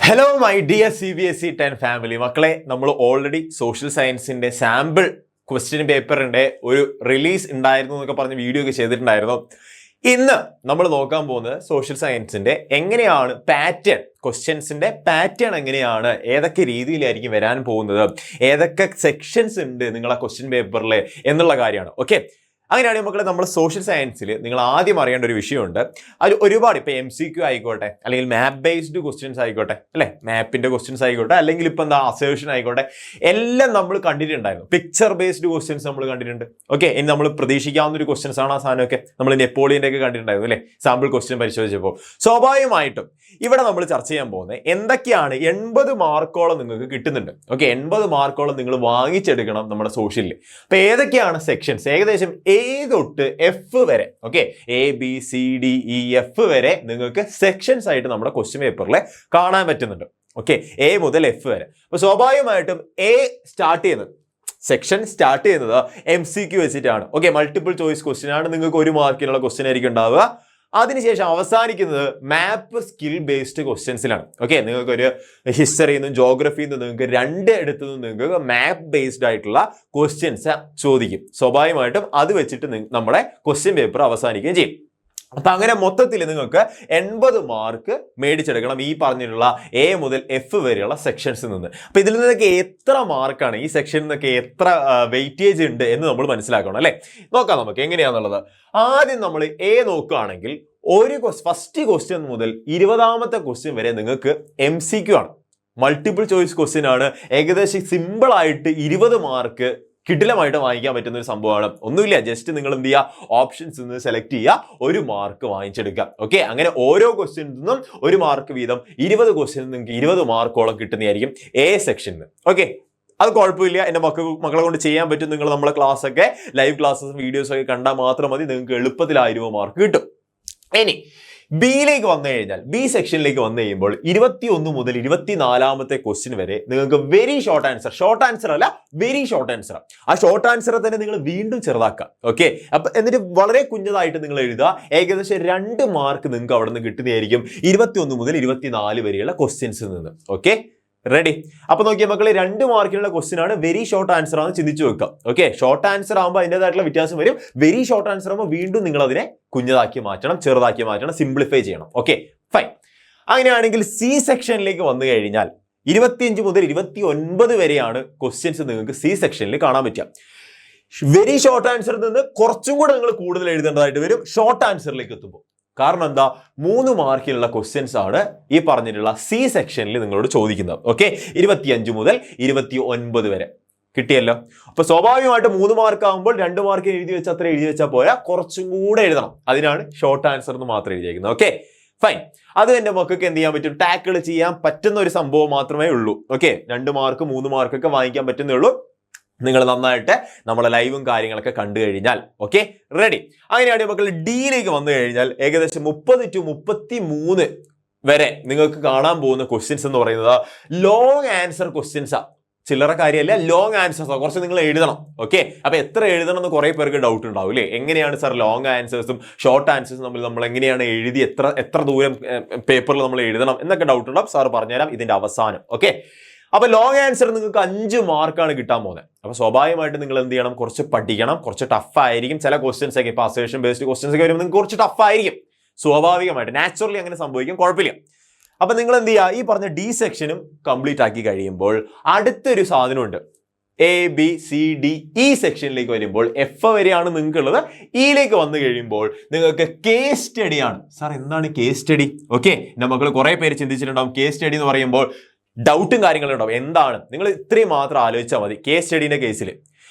Hello my dear CBSE 10 family മക്കളെ, നമ്മൾ already social സയൻസിന്റെ സാമ്പിൾ ക്വസ്റ്റ്യൻ പേപ്പറിന്റെ ഒരു റിലീസ് ഉണ്ടായിരുന്നു എന്നൊക്കെ പറഞ്ഞ് വീഡിയോ ഒക്കെ ചെയ്തിട്ടുണ്ടായിരുന്നു. ഇന്ന് നമ്മൾ നോക്കാൻ പോകുന്നത് സോഷ്യൽ സയൻസിന്റെ എങ്ങനെയാണ് പാറ്റേൺ, ക്വസ്റ്റ്യൻസിന്റെ പാറ്റേൺ എങ്ങനെയാണ്, ഏതൊക്കെ രീതിയിലായിരിക്കും വരാൻ പോകുന്നത്, ഏതൊക്കെ സെക്ഷൻസ് ഉണ്ട് നിങ്ങളെ ക്വസ്റ്റ്യൻ പേപ്പറിൽ എന്നുള്ള കാര്യമാണ്. ഓക്കെ, അങ്ങനെയാണെങ്കിൽ മക്കളെ, നമ്മൾ സോഷ്യൽ സയൻസിൽ നിങ്ങൾ ആദ്യം അറിയേണ്ട ഒരു വിഷയമുണ്ട്. അത് ഒരുപാട് ഇപ്പൊ MCQ ആയിക്കോട്ടെ, അല്ലെങ്കിൽ മാപ്പ് ബേസ്ഡ് ക്വസ്റ്റ്യൻസ് ആയിക്കോട്ടെ, അല്ലെ മാപ്പിന്റെ ക്വസ്റ്റ്യൻസ് ആയിക്കോട്ടെ, അല്ലെങ്കിൽ ഇപ്പൊ എന്താ അസേർഷൻ ആയിക്കോട്ടെ, എല്ലാം നമ്മൾ കണ്ടിട്ടുണ്ടായിരുന്നു. പിക്ചർ ബേസ്ഡ് ക്വസ്റ്റ്യൻസ് നമ്മൾ കണ്ടിട്ടുണ്ട്. ഓക്കെ, ഇനി നമ്മൾ പ്രതീക്ഷിക്കാവുന്ന ഒരു ക്വസ്റ്റ്യൻസ് ആണ് ആ സാധനമൊക്കെ. നമ്മൾ നെപ്പോളിയന്റെ ഒക്കെ കണ്ടിട്ടുണ്ടായിരുന്നു അല്ലെ, സാമ്പിൾ ക്വസ്റ്റ്യൻ പരിശോധിച്ചപ്പോൾ. സ്വാഭാവികമായിട്ടും ഇവിടെ നമ്മൾ ചർച്ച ചെയ്യാൻ പോകുന്നത് എന്തൊക്കെയാണ് 80 മാർക്കോളം നിങ്ങൾക്ക് കിട്ടുന്നുണ്ട്. ഓക്കെ, 80 മാർക്കോളം നിങ്ങൾ വാങ്ങിച്ചെടുക്കണം നമ്മുടെ സോഷ്യലിൽ. അപ്പൊ ഏതൊക്കെയാണ് സെക്ഷൻസ്, ഏകദേശം A തൊട്ട് F വരെ, ഓക്കെ, ABCDEF വരെ നിങ്ങൾക്ക് സെക്ഷൻസ് ആയിട്ട് നമ്മുടെ ക്വസ്റ്റ്യൻ പേപ്പറിൽ കാണാൻ പറ്റുന്നുണ്ട്. ഓക്കെ, A മുതൽ F വരെ. അപ്പൊ സ്വാഭാവികമായിട്ടും A സ്റ്റാർട്ട് ചെയ്യുന്നത്, സെക്ഷൻ സ്റ്റാർട്ട് ചെയ്യുന്നത് MCQ വെച്ചിട്ടാണ്. ഓക്കെ, മൾട്ടിപ്പിൾ ചോയ്സ് ക്വസ്റ്റ്യൻ ആണ്. നിങ്ങൾക്ക് 1 മാർക്കിനുള്ള ക്വസ്റ്റ്യൻ ആയിരിക്കും ഉണ്ടാവുക. അതിനുശേഷം അവസാനിക്കുന്നത് മാപ്പ് സ്കിൽ ബേസ്ഡ് ക്വസ്റ്റ്യൻസിലാണ്. ഓക്കെ, നിങ്ങൾക്ക് ഒരു ഹിസ്റ്ററിയിൽ നിന്നും ജോഗ്രഫിയിൽ നിന്നും നിങ്ങൾക്ക് 2 എടുത്തു നിങ്ങൾക്ക് മാപ്പ് ബേസ്ഡ് ആയിട്ടുള്ള ക്വസ്റ്റ്യൻസ് ചോദിക്കും. സ്വാഭാവികമായിട്ടും അത് വെച്ചിട്ട് നമ്മുടെ ക്വസ്റ്റ്യൻ പേപ്പർ അവസാനിക്കുകയും ചെയ്യും. അപ്പൊ അങ്ങനെ മൊത്തത്തിൽ നിങ്ങൾക്ക് 80 മാർക്ക് മേടിച്ചെടുക്കണം ഈ പറഞ്ഞിട്ടുള്ള A മുതൽ F വരെയുള്ള സെക്ഷൻസിൽ നിന്ന്. അപ്പൊ ഇതിൽ നിന്നൊക്കെ എത്ര മാർക്കാണ്, ഈ സെക്ഷനിൽ നിന്നൊക്കെ എത്ര വെയിറ്റേജ് ഉണ്ട് എന്ന് നമ്മൾ മനസ്സിലാക്കണം അല്ലെ. നോക്കാം നമുക്ക് എങ്ങനെയാണെന്നുള്ളത്. ആദ്യം നമ്മൾ A നോക്കുകയാണെങ്കിൽ ഫസ്റ്റ് ക്വസ്റ്റ്യൻ മുതൽ 20ാമത്തെ ക്വസ്റ്റ്യൻ വരെ നിങ്ങൾക്ക് MCQ ആണ്, മൾട്ടിപ്പിൾ ചോയ്സ് ക്വസ്റ്റ്യൻ ആണ്. ഏകദേശം സിമ്പിൾ ആയിട്ട് 20 മാർക്ക് കിടിലമായിട്ട് വാങ്ങിക്കാൻ പറ്റുന്ന ഒരു സംഭവമാണ്. ഒന്നുമില്ല, ജസ്റ്റ് നിങ്ങൾ എന്ത് ചെയ്യുക, ഓപ്ഷൻസ് നിന്ന് സെലക്ട് ചെയ്യുക, 1 മാർക്ക് വാങ്ങിച്ചെടുക്കുക. ഓക്കെ, അങ്ങനെ ഓരോ ക്വസ്റ്റ്യനിൽ നിന്നും 1 മാർക്ക് വീതം 20 ക്വസ്റ്റ്യനിൽ നിങ്ങൾക്ക് 20 മാർക്കോളം കിട്ടുന്നതായിരിക്കും A സെക്ഷനിൽ. ഓക്കെ, അത് കുഴപ്പമില്ല, എൻ്റെ മക്കളെ കൊണ്ട് ചെയ്യാൻ പറ്റും. നിങ്ങൾ നമ്മളെ ക്ലാസ് ഒക്കെ ലൈവ് ക്ലാസ്സസും വീഡിയോസും ഒക്കെ കണ്ടാൽ മാത്രം മതി, നിങ്ങൾക്ക് എളുപ്പത്തിൽ 1000 മാർക്ക് കിട്ടും. ഇനി ബിയിലേക്ക് വന്നു കഴിഞ്ഞാൽ, B സെക്ഷനിലേക്ക് വന്നു കഴിയുമ്പോൾ 21 മുതൽ 24ാമത്തെ ക്വസ്റ്റ്യൻ വരെ നിങ്ങൾക്ക് വെരി ഷോർട്ട് ആൻസർ അല്ല, വെരി ഷോർട്ട് ആൻസർ. ആ ഷോർട്ട് ആൻസർ തന്നെ നിങ്ങൾ വീണ്ടും ചെറുതാക്കുക. ഓക്കെ, അപ്പൊ എന്നിട്ട് വളരെ കുഞ്ഞതായിട്ട് നിങ്ങൾ എഴുതുക. ഏകദേശം 2 മാർക്ക് നിങ്ങൾക്ക് അവിടെ നിന്ന് കിട്ടുന്നതായിരിക്കും 21 മുതൽ 24 വരെയുള്ള ക്വസ്റ്റ്യൻസിൽ നിന്ന്. Okay, ready? അപ്പൊ നോക്കിയാൽ മക്കളെ, 2 മാർക്കിനുള്ള ക്വസ്റ്റ്യൻ ആണ്, വെരി ഷോർട്ട് ആൻസർ ആണ്, ചിന്തിച്ചു വെക്കുക. ഓക്കെ, ഷോർട്ട് ആൻസർ ആകുമ്പോൾ അതിൻ്റെതായിട്ടുള്ള വ്യത്യാസം വരും. വെരി ഷോർട്ട് ആൻസർ ആകുമ്പോൾ വീണ്ടും നിങ്ങൾ അതിനെ കുഞ്ഞതാക്കി മാറ്റണം, ചെറുതാക്കി മാറ്റണം, സിംപ്ലിഫൈ ചെയ്യണം. Okay, fine. അങ്ങനെയാണെങ്കിൽ C സെക്ഷനിലേക്ക് വന്നു കഴിഞ്ഞാൽ 25 മുതൽ 29 വരെയാണ് ക്വസ്റ്റ്യൻസ് നിങ്ങൾക്ക് C സെക്ഷനിൽ കാണാൻ പറ്റുക. വെരി ഷോർട്ട് ആൻസറിൽ നിന്ന് കുറച്ചും കൂടെ നിങ്ങൾ കൂടുതൽ എഴുതേണ്ടതായിട്ട് വരും ഷോർട്ട് ആൻസറിലേക്ക് എത്തുമ്പോൾ. കാരണം എന്താ, 3 മാർക്കിലുള്ള ക്വസ്റ്റ്യൻസ് ആണ് ഈ പറഞ്ഞിട്ടുള്ള C സെക്ഷനിൽ നിങ്ങളോട് ചോദിക്കുന്നത്. ഓക്കെ, 25 മുതൽ 29 വരെ കിട്ടിയല്ലോ. അപ്പൊ സ്വാഭാവികമായിട്ട് 3 മാർക്ക് ആകുമ്പോൾ 2 മാർക്ക് എഴുതി വെച്ചാൽ അത്ര എഴുതി വെച്ചാൽ പോരാ, കുറച്ചും കൂടെ എഴുതണം. അതിനാണ് ഷോർട്ട് ആൻസർ എന്ന് മാത്രം എഴുതിയിരിക്കുന്നത്. Okay, fine. അത് എൻ്റെ മക്കൾക്ക് എന്ത് ചെയ്യാൻ പറ്റും, ടാക്കിൾ ചെയ്യാൻ പറ്റുന്ന ഒരു സംഭവം മാത്രമേ ഉള്ളൂ. ഓക്കെ, 2 മാർക്ക് 3 മാർക്കൊക്കെ വാങ്ങിക്കാൻ പറ്റുന്നേ ഉള്ളൂ, നിങ്ങൾ നന്നായിട്ട് നമ്മളെ ലൈവും കാര്യങ്ങളൊക്കെ കണ്ടു കഴിഞ്ഞാൽ. Okay, ready? അങ്ങനെയാണെങ്കിൽ മക്കൾ ഡിയിലേക്ക് വന്നു കഴിഞ്ഞാൽ ഏകദേശം 30 to 33 വരെ നിങ്ങൾക്ക് കാണാൻ പോകുന്ന ക്വസ്റ്റ്യൻസ് എന്ന് പറയുന്നത് ലോങ് ആൻസർ ക്വസ്റ്റ്യൻസാ. ചില്ലറ കാര്യമല്ല, ലോങ് ആൻസേഴ്സ് കുറച്ച് നിങ്ങൾ എഴുതണം. ഓക്കെ, അപ്പൊ എത്ര എഴുതണം എന്ന് കുറെ പേർക്ക് ഡൗട്ട് ഉണ്ടാവും അല്ലേ. എങ്ങനെയാണ് സാർ ലോങ് ആൻസേഴ്സും ഷോർട്ട് ആൻസേഴ്സും നമ്മൾ എങ്ങനെയാണ് എഴുതി എത്ര ദൂരം പേപ്പറിൽ നമ്മൾ എഴുതണം എന്നൊക്കെ ഡൗട്ട് ഉണ്ടാവും. സാർ പറഞ്ഞുതരാം ഇതിന്റെ അവസാനം. ഓക്കെ, അപ്പൊ ലോങ് ആൻസർ നിങ്ങൾക്ക് 5 മാർക്കാണ് കിട്ടാൻ പോകുന്നത്. അപ്പൊ സ്വാഭാവികമായിട്ട് നിങ്ങൾ എന്ത് ചെയ്യണം, കുറച്ച് പഠിക്കണം, കുറച്ച് ടഫ് ആയിരിക്കും. ചില ക്വസ്റ്റ്യൻസ് ഒക്കെ ഇപ്പൊ അസേർഷൻ ബേസ്ഡ് ക്വസ്റ്റ്യൻസ് ഒക്കെ വരുമ്പോൾ നിങ്ങൾക്ക് കുറച്ച് ടഫ് ആയിരിക്കും. സ്വാഭാവികമായിട്ട് നാച്ചുറലി അങ്ങനെ സംഭവിക്കും, കുഴപ്പമില്ല. അപ്പൊ നിങ്ങൾ എന്ത് ചെയ്യുക, ഈ പറഞ്ഞ D സെക്ഷനും കംപ്ലീറ്റ് ആക്കി കഴിയുമ്പോൾ അടുത്തൊരു സാധനമുണ്ട്, ABCDE സെക്ഷനിലേക്ക് വരുമ്പോൾ F വരെയാണ് നിങ്ങൾക്കുള്ളത്. ഇയിലേക്ക് വന്നു കഴിയുമ്പോൾ നിങ്ങൾക്ക് കേസ് സ്റ്റഡി ആണ്. സാർ എന്താണ് കേസ് സ്റ്റഡി? ഓക്കെ, എൻ്റെ മക്കൾ കുറെ പേര് ചിന്തിച്ചിട്ടുണ്ടാവും കേസ് സ്റ്റഡി എന്ന് പറയുമ്പോൾ ഡൗട്ടും കാര്യങ്ങളും ഉണ്ടാവും. എന്താണ്, നിങ്ങൾ ഇത്രയും മാത്രം ആലോചിച്ചാൽ മതി. കേസ് സ്റ്റഡീന്റെ കേസിൽ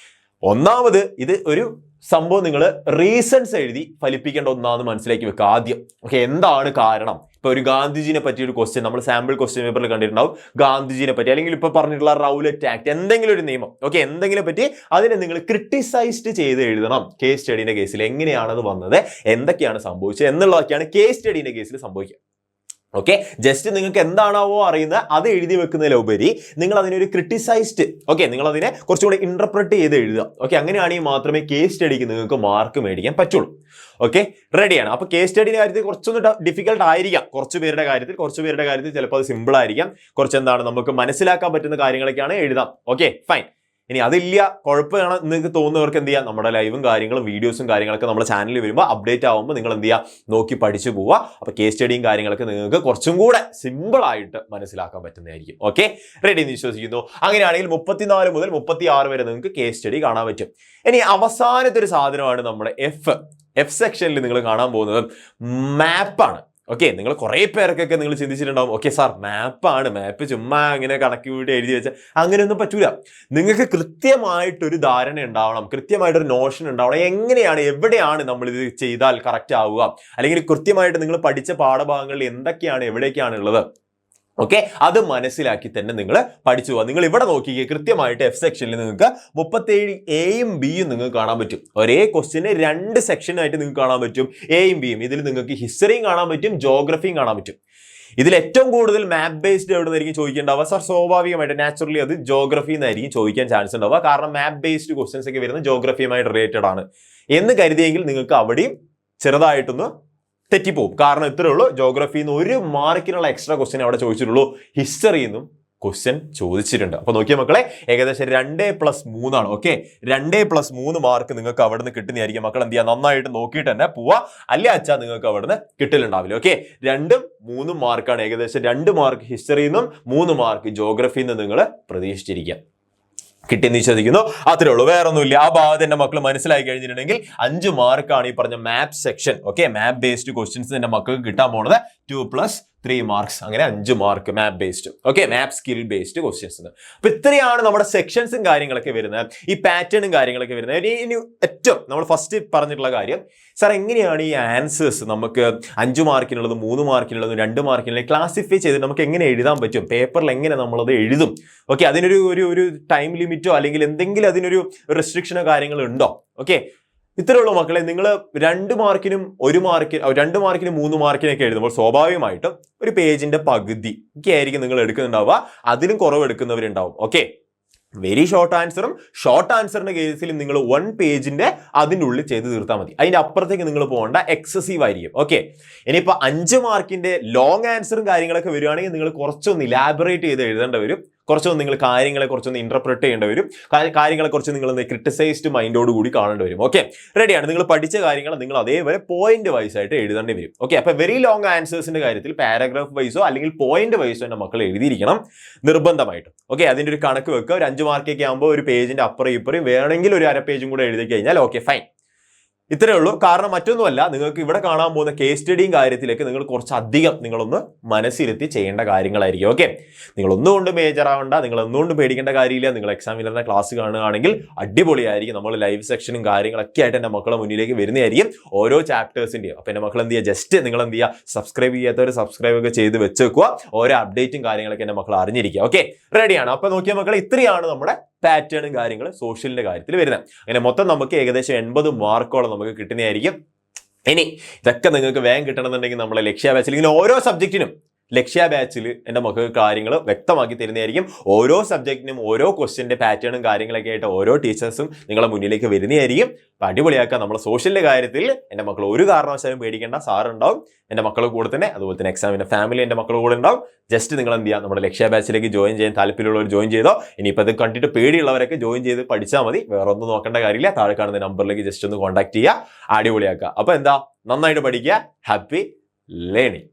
ഒന്നാമത് ഇത് ഒരു സംഭവം നിങ്ങൾ റീസൺസ് എഴുതി ഫലിപ്പിക്കേണ്ട ഒന്നാന്ന് മനസ്സിലാക്കി വെക്കുക ആദ്യം. ഓക്കെ, എന്താണ് കാരണം? ഇപ്പൊ ഒരു ഗാന്ധിജിനെ പറ്റിയ ഒരു ക്വസ്റ്റ്യൻ നമ്മൾ സാമ്പിൾ ക്വസ്റ്റ്യൻ പേപ്പറിൽ കണ്ടിട്ടുണ്ടാവും. ഗാന്ധിജിനെ പറ്റി, അല്ലെങ്കിൽ ഇപ്പൊ പറഞ്ഞിട്ടുള്ള റൗലറ്റ് ആക്ട്, എന്തെങ്കിലും ഒരു നിയമം, ഓക്കെ, എന്തെങ്കിലും പറ്റി അതിനെ നിങ്ങൾ ക്രിട്ടിസൈസ്ഡ് ചെയ്ത് എഴുതണം. കേസ് സ്റ്റഡീന്റെ കേസിൽ എങ്ങനെയാണത് വന്നത്, എന്തൊക്കെയാണ് സംഭവിച്ചത് എന്നുള്ളതൊക്കെയാണ് കേസ് സ്റ്റഡീന്റെ കേസിൽ സംഭവിക്കുക. ഓക്കെ, ജസ്റ്റ് നിങ്ങൾക്ക് എന്താണാവോ അറിയുന്നത് അത് എഴുതി വെക്കുന്നതിലുപരി നിങ്ങൾ അതിനൊരു ക്രിട്ടിസൈസ്ഡ്, ഓക്കെ, നിങ്ങൾ അതിനെ കുറച്ചുകൂടി ഇന്റർപ്രറ്റ് ചെയ്ത് എഴുതുക. ഓക്കെ, അങ്ങനെയാണെങ്കിൽ മാത്രമേ കേസ് സ്റ്റഡിക്ക് നിങ്ങൾക്ക് മാർക്ക് മേടിക്കാൻ പറ്റുള്ളൂ. ഓക്കെ, റെഡിയാണ്. അപ്പൊ കേസ് സ്റ്റഡിയുടെ കാര്യത്തിൽ കുറച്ചൊന്ന് ഡിഫിക്കൽട്ട് ആയിരിക്കാം, കുറച്ച് പേരുടെ കാര്യത്തിൽ ചിലപ്പോൾ അത് സിമ്പിൾ ആയിരിക്കാം, കുറച്ച് എന്താണ് നമുക്ക് മനസ്സിലാക്കാൻ പറ്റുന്ന കാര്യങ്ങളൊക്കെയാണ് എഴുതാം. Okay, fine. ഇനി അതില്ല, കുഴപ്പമാണ് നിങ്ങൾക്ക് തോന്നുന്നവർക്ക് എന്ത് ചെയ്യാം, നമ്മുടെ ലൈവും കാര്യങ്ങളും വീഡിയോസും കാര്യങ്ങളൊക്കെ നമ്മുടെ ചാനലിൽ വരുമ്പോൾ അപ്ഡേറ്റ് ആകുമ്പോൾ നിങ്ങൾ എന്ത് ചെയ്യുക, നോക്കി പഠിച്ചു പോവുക. അപ്പോൾ കേസ് സ്റ്റഡിയും കാര്യങ്ങളൊക്കെ നിങ്ങൾക്ക് കുറച്ചും കൂടെ സിമ്പിൾ ആയിട്ട് മനസ്സിലാക്കാൻ പറ്റുന്നതായിരിക്കും. ഓക്കെ, റെഡി എന്ന് വിശ്വസിക്കുന്നു. അങ്ങനെയാണെങ്കിൽ 34 മുതൽ 36 വരെ നിങ്ങൾക്ക് കേസ് സ്റ്റഡി കാണാൻ പറ്റും. ഇനി അവസാനത്തെ ഒരു സാധനമാണ് നമ്മുടെ എഫ് സെക്ഷനിൽ നിങ്ങൾ കാണാൻ പോകുന്നത് മാപ്പാണ്. ഓക്കെ, നിങ്ങൾ കുറേ പേർക്കൊക്കെ നിങ്ങൾ ചിന്തിച്ചിട്ടുണ്ടാവും, ഓക്കെ സാർ മാപ്പ് ചുമ്മാ ഇങ്ങനെ കണക്ക് കൂട്ടി എഴുതി വെച്ചാൽ അങ്ങനെയൊന്നും പറ്റൂല. നിങ്ങൾക്ക് കൃത്യമായിട്ടൊരു ധാരണ ഉണ്ടാവണം, കൃത്യമായിട്ടൊരു നോഷൻ ഉണ്ടാവണം, എങ്ങനെയാണ് എവിടെയാണ് നമ്മൾ ഇത് ചെയ്താൽ കറക്റ്റ് ആവുക, അല്ലെങ്കിൽ കൃത്യമായിട്ട് നിങ്ങൾ പഠിച്ച പാഠഭാഗങ്ങളിൽ എന്തൊക്കെയാണ് എവിടേക്കാണ് ഉള്ളത്. ഓക്കെ, അത് മനസ്സിലാക്കി തന്നെ നിങ്ങൾ പഠിച്ചു പോവാ. നിങ്ങൾ ഇവിടെ നോക്കിക്കേ, കൃത്യമായിട്ട് എഫ് സെക്ഷനിൽ നിങ്ങൾക്ക് 37 എയും ബിയും നിങ്ങൾക്ക് കാണാൻ പറ്റും. ഒരേ ക്വസ്റ്റ്യന് 2 സെക്ഷനായിട്ട് നിങ്ങൾക്ക് കാണാൻ പറ്റും, എയും ബിയും. ഇതിൽ നിങ്ങൾക്ക് ഹിസ്റ്ററിയും കാണാൻ പറ്റും, ജോഗ്രഫിയും കാണാൻ പറ്റും. ഇതിൽ ഏറ്റവും കൂടുതൽ മാപ്പ് ബേസ്ഡ് എവിടെ നിന്നായിരിക്കും ചോദിക്കേണ്ടാവുക സാർ? സ്വാഭാവികമായിട്ട് നാച്ചുറലി അത് ജോഗ്രഫി എന്നായിരിക്കും ചോദിക്കാൻ ചാൻസ് ഉണ്ടാവുക. കാരണം മാപ്പ് ബേസ്ഡ് ക്വസ്റ്റ്യൻസ് ഒക്കെ വരുന്നത് ജോഗ്രഫിയുമായി റിലേറ്റഡ് ആണ് എന്ന് കരുതിയെങ്കിൽ നിങ്ങൾക്ക് അവിടെയും ചെറുതായിട്ടൊന്ന് തെറ്റിപ്പോവും. കാരണം ഇത്രയേ ഉള്ളൂ, ജോഗ്രഫിയിൽ നിന്ന് 1 മാർക്കിനുള്ള എക്സ്ട്രാ ക്വസ്റ്റ്യൻ അവിടെ ചോദിച്ചിട്ടുള്ളൂ, ഹിസ്റ്ററിയിൽ നിന്നും ക്വസ്റ്റ്യൻ ചോദിച്ചിട്ടുണ്ട്. അപ്പൊ നോക്കിയ മക്കളെ, ഏകദേശം 2+3 ആണ്. ഓക്കെ, 2+3 മാർക്ക് നിങ്ങൾക്ക് അവിടെ നിന്ന് കിട്ടുന്നതായിരിക്കും. മക്കൾ എന്ത് ചെയ്യുക, നന്നായിട്ട് നോക്കിയിട്ട് തന്നെ പോവാ, അല്ലെ അച്ഛാ നിങ്ങൾക്ക് അവിടെ നിന്ന് കിട്ടലുണ്ടാവില്ല. ഓക്കെ, 2ഉം 3ഉം മാർക്കാണ്. ഏകദേശം 2 മാർക്ക് ഹിസ്റ്ററിയിൽ നിന്നും 3 മാർക്ക് ജോഗ്രഫിയിൽ നിന്നും നിങ്ങൾ പ്രതീക്ഷിച്ചിരിക്കുക. കിട്ടിയെന്ന് വിശ്വസിക്കുന്നു. അത്രേ ഉള്ളൂ, വേറെ ഒന്നുമില്ല. ആ ഭാഗത്ത് എന്റെ മക്കൾ മനസ്സിലാക്കി കഴിഞ്ഞിട്ടുണ്ടെങ്കിൽ 5 മാർക്കാണ് ഈ പറഞ്ഞ map section. Okay, map based questions എന്റെ മക്കൾക്ക് കിട്ടാൻ പോണത് 2+3 മാർക്സ്, അങ്ങനെ 5 mark map based. Okay, map skill based questions. അപ്പൊ ഇത്രയാണ് നമ്മുടെ സെക്ഷൻസും കാര്യങ്ങളൊക്കെ വരുന്നത്, ഈ പാറ്റേണും കാര്യങ്ങളൊക്കെ വരുന്നത്. ഇനി ഏറ്റവും നമ്മൾ ഫസ്റ്റ് പറഞ്ഞിട്ടുള്ള കാര്യം, സാർ എങ്ങനെയാണ് ഈ ആൻസേഴ്സ് നമുക്ക് 5 മാർക്കിനുള്ളതും 3 മാർക്കിനുള്ളതും 2 മാർക്കിനുള്ളതും ക്ലാസിഫൈ ചെയ്ത് നമുക്ക് എങ്ങനെ എഴുതാൻ പറ്റും, പേപ്പറിൽ എങ്ങനെ നമ്മളത് എഴുതും? ഓക്കെ, അതിനൊരു ഒരു ടൈം ലിമിറ്റോ അല്ലെങ്കിൽ എന്തെങ്കിലും അതിനൊരു റെസ്ട്രിക്ഷനോ കാര്യങ്ങളോ ഉണ്ടോ? ഓക്കെ, ഇത്രയേ ഉള്ളൂ മക്കളെ. നിങ്ങൾ 2 മാർക്കിനും 1 മാർക്കിന് 2 മാർക്കിനും 3 മാർക്കിനൊക്കെ എഴുതുമ്പോൾ സ്വാഭാവികമായിട്ടും ഒരു പേജിന്റെ പകുതി ഒക്കെ ആയിരിക്കും നിങ്ങൾ എടുക്കുന്നുണ്ടാവുക, അതിലും കുറവ് എടുക്കുന്നവരുണ്ടാവും. ഓക്കെ, വെരി ഷോർട്ട് ആൻസറിന്റെ കേസിൽ നിങ്ങൾ 1 പേജിന്റെ അതിൻ്റെ ഉള്ളിൽ ചെയ്ത് തീർത്താൽ മതി. അതിന്റെ അപ്പുറത്തേക്ക് നിങ്ങൾ പോകേണ്ട, എക്സസീവ് ആയിരിക്കും. ഓക്കെ, ഇനിയിപ്പോൾ 5 മാർക്കിന്റെ ലോങ് ആൻസറും കാര്യങ്ങളൊക്കെ വരികയാണെങ്കിൽ നിങ്ങൾ കുറച്ചൊന്ന് ഇലാബറേറ്റ് ചെയ്ത് എഴുതേണ്ടി വരും, കുറച്ചൊന്ന് നിങ്ങൾ കാര്യങ്ങളെ കുറച്ചൊന്ന് ഇന്റർപ്രറ്റ് ചെയ്യേണ്ടി വരും, കാര്യങ്ങളെ കുറച്ച് നിങ്ങൾ ക്രിട്ടിസൈസ്ഡ് മൈൻഡോട് കൂടി കാണേണ്ടി വരും. ഓക്കെ, റെഡിയാണ്. നിങ്ങൾ പഠിച്ച കാര്യങ്ങൾ നിങ്ങൾ അതേപോലെ പോയിന്റ് വൈസ് ആയിട്ട് എഴുതേണ്ടി വരും. ഓക്കെ, അപ്പൊ വെരി ലോങ് ആൻസേഴ്സിന്റെ കാര്യത്തിൽ പാരഗ്രാഫ് വൈസോ അല്ലെങ്കിൽ പോയിന്റ് വൈസോ എന്റെ മക്കൾ എഴുതിയിരിക്കണം നിർബന്ധമായിട്ടും. ഓക്കെ, അതിന്റെ ഒരു കണക്ക് വെക്കുക. ഒരു 5 മാർക്കൊക്കെ ആകുമ്പോൾ ഒരു പേജിന്റെ അപ്പുറം ഇപ്പുറം വേണമെങ്കിൽ ഒരു അര പേജും കൂടെ എഴുതി കഴിഞ്ഞാൽ ഓക്കെ ഫൈൻ. ഇത്രയേ ഉള്ളൂ. കാരണം മറ്റൊന്നുമല്ല, നിങ്ങൾക്ക് ഇവിടെ കാണാൻ പോകുന്ന കേസ് സ്റ്റഡിയും കാര്യത്തിലേക്ക് നിങ്ങൾ കുറച്ചധികം നിങ്ങളൊന്ന് മനസ്സിരുത്തി ചെയ്യേണ്ട കാര്യങ്ങളായിരിക്കും. ഓക്കെ, നിങ്ങളൊന്നുകൊണ്ട് മേജർ ആവേണ്ട, നിങ്ങൾ ഒന്നുകൊണ്ട് പേടിക്കേണ്ട കാര്യമില്ല. നിങ്ങൾ എക്സാമിൽ ക്ലാസ് കാണുകയാണെങ്കിൽ അടിപൊളിയായിരിക്കും. നമ്മൾ ലൈവ് സെക്ഷനും കാര്യങ്ങളൊക്കെ ആയിട്ട് എൻ്റെ മക്കളെ മുന്നിലേക്ക് വരുന്നതായിരിക്കും, ഓരോ ചാപ്റ്റേഴ്സിൻ്റെയും. അപ്പോൾ എൻ്റെ മക്കൾ എന്ത് ചെയ്യുക, ജസ്റ്റ് നിങ്ങൾ എന്ത് ചെയ്യുക, സബ്സ്ക്രൈബ് ചെയ്യാത്തവർ സബ്സ്ക്രൈബ് ഒക്കെ ചെയ്ത് വെച്ചേക്കുക, ഓരോ അപ്ഡേറ്റും കാര്യങ്ങളൊക്കെ എൻ്റെ മക്കൾ അറിഞ്ഞിരിക്കുക. ഓക്കെ, റെഡിയാണ്. അപ്പോൾ നോക്കിയ മക്കളെ, ഇത്രയാണ് നമ്മുടെ പാറ്റേണും കാര്യങ്ങൾ സോഷ്യലിന്റെ കാര്യത്തിൽ വരുന്നത്. അങ്ങനെ മൊത്തം നമുക്ക് ഏകദേശം 80 മാർക്കോളം നമുക്ക് കിട്ടുന്നതായിരിക്കും. ഇനി ഇതൊക്കെ നിങ്ങൾക്ക് വേഗം കിട്ടണമെന്നുണ്ടെങ്കിൽ നമ്മളെ ലക്ഷ്യ ബാച്ചിൽ ഇങ്ങനെ ഓരോ സബ്ജക്റ്റിനും ലക്ഷ്യ ബാച്ചിൽ എൻ്റെ മക്കൾക്ക് കാര്യങ്ങൾ വ്യക്തമാക്കി തരുന്നതായിരിക്കും. ഓരോ സബ്ജക്റ്റിനും ഓരോ ക്വസ്റ്റ്യൻ്റെ പാറ്റേണും കാര്യങ്ങളൊക്കെ ആയിട്ട് ഓരോ ടീച്ചേഴ്സും നിങ്ങളെ മുന്നിലേക്ക് വരുന്നതായിരിക്കും. അപ്പം അടിപൊളിയാക്കുക. നമ്മൾ സോഷ്യലിൻ്റെ കാര്യത്തിൽ എൻ്റെ മക്കൾ ഒരു കാരണവശാലും പേടിക്കേണ്ട, സാറുണ്ടാവും എൻ്റെ മക്കളുടെ കൂടെ തന്നെ. അതുപോലെ തന്നെ എക്സാമിൻ്റെ ഫാമിലി എൻ്റെ മക്കളുടെ കൂടെ ഉണ്ടാവും. ജസ്റ്റ് നിങ്ങൾ എന്ത് ചെയ്യുക, നമ്മുടെ ലക്ഷ്യ ബാച്ചിലേക്ക് ജോയിൻ ചെയ്യാൻ താല്പര്യമുള്ളവർ ജോയിൻ ചെയ്തോ. ഇനിയിപ്പോൾ അത് കണ്ടിട്ട് പേടിയുള്ളവരൊക്കെ ജോയിൻ ചെയ്ത് പഠിച്ചാൽ മതി, വേറെ ഒന്നും നോക്കേണ്ട കാര്യമില്ല. താഴെ കാണുന്ന നമ്പറിലേക്ക് ജസ്റ്റ് ഒന്ന് കോൺടാക്ട് ചെയ്യുക, അടിപൊളിയാക്കുക. അപ്പോൾ എന്താ, നന്നായിട്ട് പഠിക്കുക. Happy learning.